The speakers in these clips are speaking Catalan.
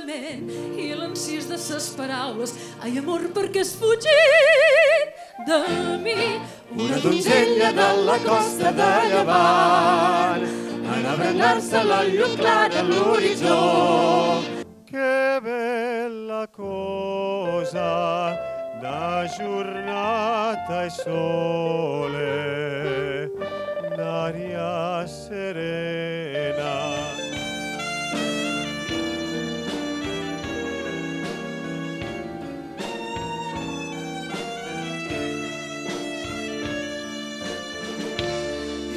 pensament i l'encís de ses paraules. Ai, amor, per què has fugit de mi? Una donzella de la costa de Llevant en abranar-se la llum clara a l'horitzó. Que bella cosa da giornata e sole, d'aria serena.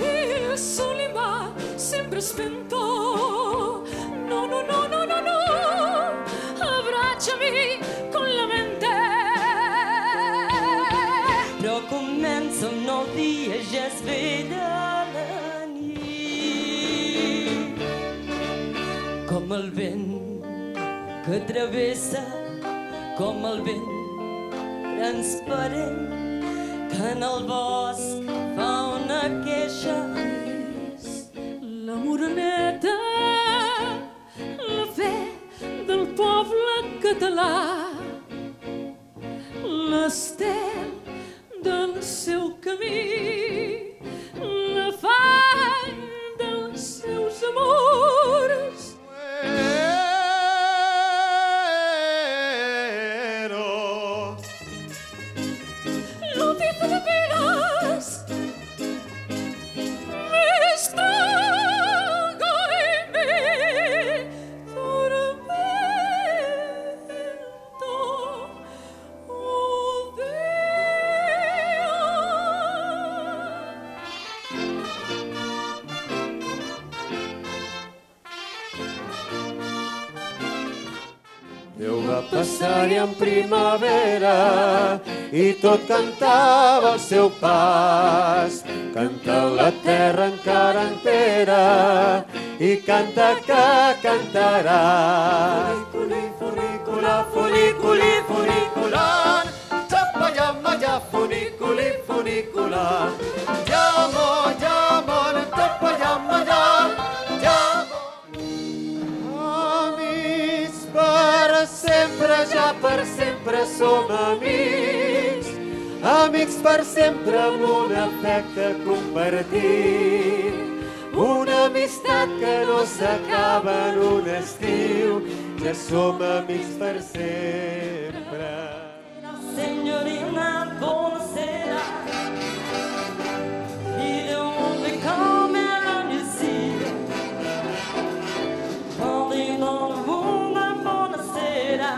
Il sole va sempre spento. No, no, no, no, no, no. Abbracciami con la mente. Però comença un nou dia, ja es vella la nit. Com el vent que travessa, com el vent transparent que en el bosc fa una queixa. La moreneta, la fe del poble català, l'estel del seu camí, l'afany dels seus amors. No te de penas, me estrago en mi tormento. Oh, Déu va passar-hi en primavera i tot cantava el seu pas. Canta la terra encara entera i canta que cantarà. Funicula, funiculi, funicular, xapallamalla, funiculi, funicular. Llamo, xapallamalla, llamo. Amics per sempre, ja per sempre som amics. Amics per sempre amb un afecte compartit. Una amistat que no s'acaba en un estiu. Ja som amics per sempre. Signorina, buonasera. You don't want me coming on your seat. Calling on a woman, buonasera.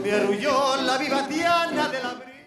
Mi arrulló la viva Diana de la Brisa.